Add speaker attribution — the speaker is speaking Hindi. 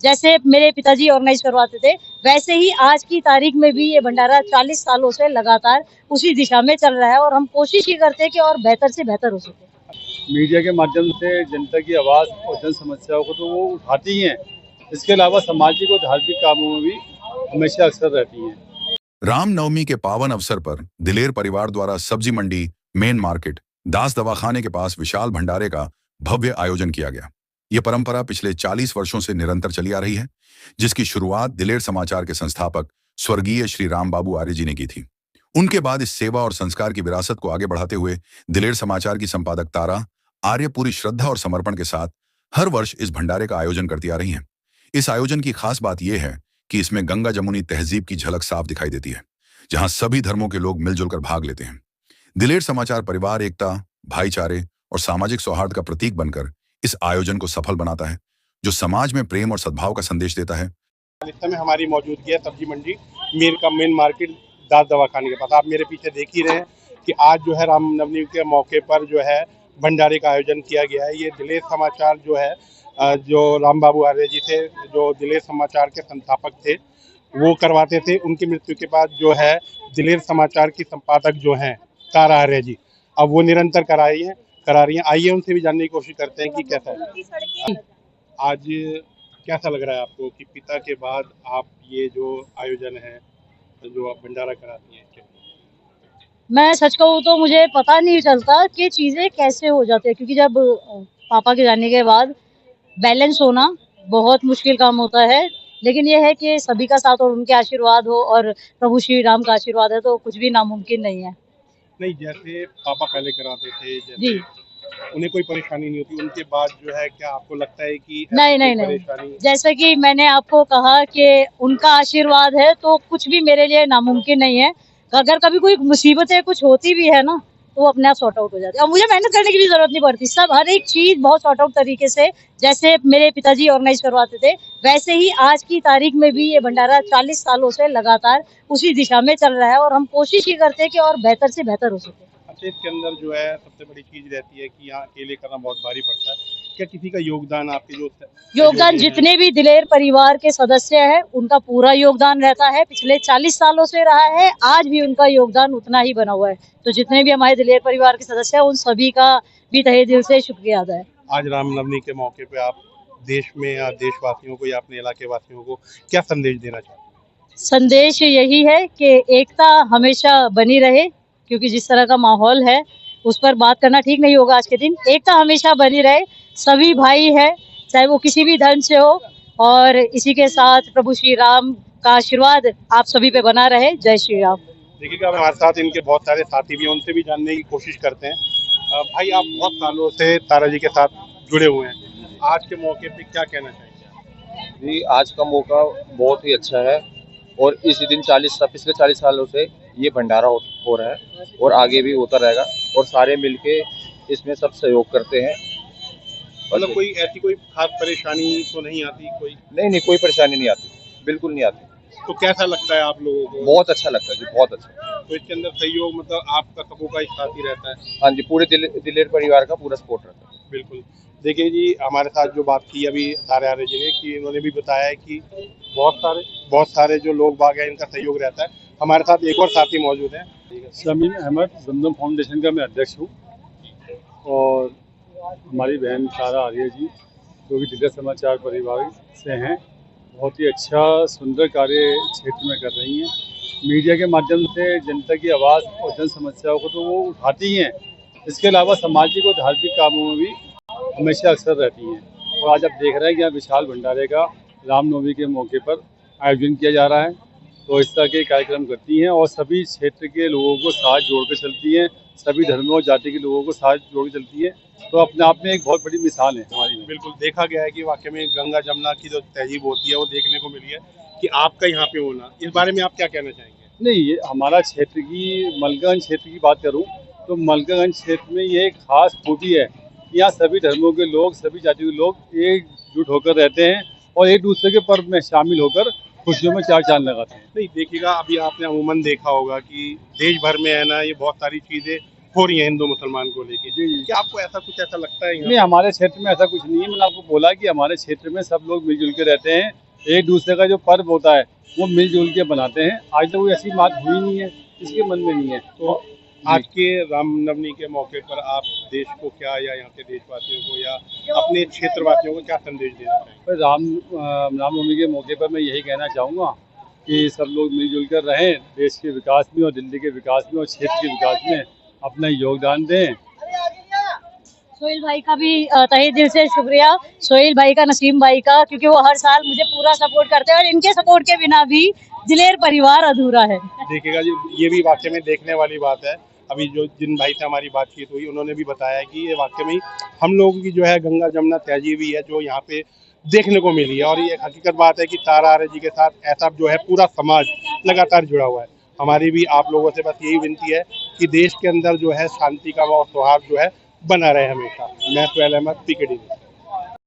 Speaker 1: जैसे मेरे पिताजी ऑर्गेनाइज करवाते थे, वैसे ही आज की तारीख में भी ये भंडारा 40 सालों से लगातार उसी दिशा में चल रहा है और हम कोशिश ही करते हैं कि और बेहतर से बेहतर हो सके।
Speaker 2: मीडिया के माध्यम से जनता की आवाज़ और जन समस्याओं को तो वो उठाती ही हैं। इसके अलावा सामाजिक और धार्मिक कामों में भी हमेशा अक्सर रहती हैं।
Speaker 3: रामनवमी के पावन अवसर पर दिलेर परिवार द्वारा सब्जी मंडी, मेन मार्केट, दास दवाखाने के पास विशाल भंडारे का भव्य आयोजन किया गया। यह परंपरा पिछले 40 वर्षों से निरंतर चली आ रही है, जिसकी शुरुआत दिलेर समाचार के संस्थापक स्वर्गीय श्री राम बाबू आर्य जी ने की थी। उनके बाद इस सेवा और संस्कार की विरासत को आगे बढ़ाते हुए दिलेर समाचार की संपादक तारा आर्य पूरी श्रद्धा और समर्पण के साथ हर वर्ष इस भंडारे का आयोजन करती आ रही हैं। इस आयोजन की खास बात यह है कि इसमें गंगा जमुनी तहजीब की झलक साफ दिखाई देती है, जहां सभी धर्मों के लोग मिलजुल कर भाग लेते हैं। दिलेर समाचार परिवार एकता, भाईचारे और सामाजिक सौहार्द का प्रतीक बनकर इस आयोजन को सफल बनाता है, जो समाज में प्रेम और सद्भाव का संदेश देता है।
Speaker 4: इस समय हमारी मौजूदगी है सब्जी मंडी मेन मार्केट दास दवाखाने के पास। आप मेरे पीछे देख ही रहे हैं कि आज जो है रामनवमी के मौके पर जो है भंडारे का आयोजन किया गया है। ये दिलेर समाचार जो है जो राम बाबू आर्य जी थे, जो दिलेर समाचार के संस्थापक थे, वो करवाते थे। उनकी मृत्यु के बाद जो है दिलेर समाचार की संपादक जो हैं तारा आर्य जी, अब वो निरंतर करा रही हैं। आइए उनसे भी जानने की कोशिश करते हैं कि कैसा है आज, कैसा लग रहा है आपको कि पिता के बाद आप ये जो आयोजन है, जो आप भंडारा कराती हैं?
Speaker 1: मैं सच कहूँ तो मुझे पता नहीं चलता कि चीज़ें कैसे हो जाती है, क्योंकि जब पापा के जाने के बाद बैलेंस होना बहुत मुश्किल काम होता है। लेकिन ये है कि सभी का साथ और उनके आशीर्वाद हो और प्रभु श्री राम का आशीर्वाद है तो कुछ भी नामुमकिन नहीं है।
Speaker 4: नहीं, जैसे पापा पहले कराते थे,
Speaker 1: जी,
Speaker 4: जैसे उन्हें कोई परेशानी नहीं होती, उनके बाद जो है क्या आपको लगता है कि
Speaker 1: नहीं नहीं नहीं, जैसे कि मैंने आपको कहा कि उनका आशीर्वाद है तो कुछ भी मेरे लिए नामुमकिन नहीं है। अगर कभी कोई मुसीबतें कुछ होती भी है ना, तो वो अपने आप सॉर्ट आउट हो जाती है और मुझे मेहनत करने की भी जरूरत नहीं पड़ती। सब हर एक चीज बहुत सॉर्ट आउट तरीके से, जैसे मेरे पिताजी ऑर्गेनाइज करवाते थे, वैसे ही आज की तारीख में भी ये भंडारा 40 सालों से लगातार उसी दिशा में चल रहा है और हम कोशिश ही करते हैं कि और बेहतर से बेहतर हो सके।
Speaker 4: अच्छा, इसके अंदर जो है सबसे बड़ी चीज रहती है कि यहाँ अकेले करना बहुत भारी पड़ता है। क्या किसी का योगदान, आपके जो
Speaker 1: योगदान जितने भी दिलेर परिवार के सदस्य हैं उनका पूरा योगदान रहता है, पिछले 40 सालों से रहा है, आज भी उनका योगदान उतना ही बना हुआ है। तो जितने भी हमारे दिलेर परिवार के सदस्य हैं उन सभी का भी तहे दिल से शुक्रिया अदा है।
Speaker 4: आज रामनवमी के मौके पे आप देश में या देशवासियों को या अपने इलाके वासियों को क्या संदेश देना चाहते हैं?
Speaker 1: संदेश यही है कि एकता हमेशा बनी रहे, क्योंकि जिस तरह का माहौल है उस पर बात करना ठीक नहीं होगा आज के दिन। एकता हमेशा बनी रहे, सभी भाई है, चाहे वो किसी भी धर्म से हो, और इसी के साथ प्रभु श्री राम का आशीर्वाद आप सभी पे बना रहे। जय श्री राम।
Speaker 4: देखिएगा, हमारे साथ इनके बहुत सारे साथी भी हैं, उनसे भी जानने की कोशिश करते हैं। भाई, आप बहुत सालों से तारा जी के साथ जुड़े हुए हैं, आज के मौके पे क्या कहना चाहेंगे?
Speaker 5: जी, आज का मौका बहुत ही अच्छा है और इस दिन पिछले 40 सालों से ये भंडारा हो रहा है और आगे भी होता रहेगा और सारे मिलके इसमें सब सहयोग करते हैं।
Speaker 4: मतलब कोई ऐसी कोई खास परेशानी तो नहीं आती?
Speaker 5: नहीं, कोई परेशानी नहीं आती, बिल्कुल नहीं आती।
Speaker 4: तो कैसा लगता है आप लोगों को?
Speaker 5: बहुत अच्छा लगता है जी, बहुत अच्छा।
Speaker 4: तो इसके अंदर सहयोग, मतलब आपका सबों का एक साथ ही रहता है?
Speaker 5: हाँ जी, पूरे दिलेर परिवार का पूरा सपोर्ट रहता है।
Speaker 4: बिल्कुल। देखिए जी, हमारे साथ जो बात की अभी तारा आर्य जी ने, कि इन्होंने भी बताया है कि बहुत सारे जो लोग बाग हैं, इनका सहयोग रहता है। हमारे साथ एक और साथी मौजूद हैं।
Speaker 2: शमीम अहमद, जमजम फाउंडेशन का मैं अध्यक्ष हूँ, और हमारी बहन तारा आर्य जी जो कि दिलेर समाचार परिवार से हैं, बहुत ही अच्छा सुंदर कार्य क्षेत्र में कर रही हैं। मीडिया के माध्यम से जनता की आवाज़ और जन समस्याओं को तो वो उठाती ही हैं। इसके अलावा सामाजिक और धार्मिक कामों में भी हमेशा अक्सर रहती हैं। और आज आप देख रहे हैं कि यहाँ विशाल भंडारे का रामनवमी के मौके पर आयोजन किया जा रहा है, तो इस तरह के कार्यक्रम करती हैं और सभी क्षेत्र के लोगों को साथ जोड़कर चलती हैं, सभी धर्मों और जाति के लोगों को साथ जोड़ के चलती है। तो अपने आप में एक बहुत बड़ी मिसाल है हमारी में।
Speaker 4: बिल्कुल, देखा गया है कि वाकई में गंगा जमुना की जो तहजीब होती है वो देखने को मिली है। कि आपका यहाँ पे होना, इस बारे में आप क्या कहना चाहेंगे?
Speaker 2: नहीं, ये हमारा क्षेत्र की मलकागंज क्षेत्र की बात करूँ तो मलकागंज क्षेत्र में ये एक खास खूबी है कि यहाँ सभी धर्मों के लोग, सभी जातियों के लोग एकजुट होकर रहते हैं और एक दूसरे के पर्व में शामिल होकर खुशियों में चार चांद लगाते हैं।
Speaker 4: नहीं, देखिएगा, अभी आपने अमूमन देखा होगा कि देश भर में है ना, ये बहुत सारी चीज़ें हो रही है हिंदू मुसलमान को लेके।
Speaker 2: जी, जी।
Speaker 4: क्या आपको ऐसा कुछ ऐसा लगता है यहाँ
Speaker 2: नहीं, हमारे क्षेत्र में ऐसा कुछ नहीं है। मैंने आपको बोला कि हमारे क्षेत्र में सब लोग मिलजुल के रहते हैं। एक दूसरे का जो पर्व होता है वो मिलजुल के बनाते हैं। आज तक कोई ऐसी बात हुई नहीं है, किसी के मन में नहीं है।
Speaker 4: तो आज के रामनवमी के मौके पर आप देश को क्या, या यहाँ के देशवासियों को या अपने क्षेत्रवासियों को क्या संदेश देना चाहेंगे?
Speaker 2: पर रामनवमी के मौके पर मैं यही कहना चाहूँगा कि सब लोग मिलजुल कर रहें, देश के विकास में और दिल्ली के विकास में और क्षेत्र के विकास में अपना योगदान दें।
Speaker 1: सोहेल भाई का भी तहे दिल से शुक्रिया, सोहेल भाई का, नसीम भाई का, क्योंकि वो हर साल मुझे पूरा सपोर्ट करते हैं और इनके सपोर्ट के बिना भी दिलेर परिवार अधूरा है।
Speaker 4: देखिएगा जी, ये भी वाकई में देखने वाली बात है। अभी जो जिन भाई से हमारी बातचीत हुई उन्होंने भी बताया कि ये वाकई में हम लोगों की जो है गंगा जमुना तहजीब भी है जो यहाँ पे देखने को मिली है। और ये हकीकत बात है कि तारा आर्य जी के साथ ऐसा जो है पूरा समाज लगातार जुड़ा हुआ है। हमारी भी आप लोगों से बस यही विनती है कि देश के अंदर जो है शांति का और सौहार्द जो है बना रहे हमेशा। मैं सुहेल अहमद, PKD।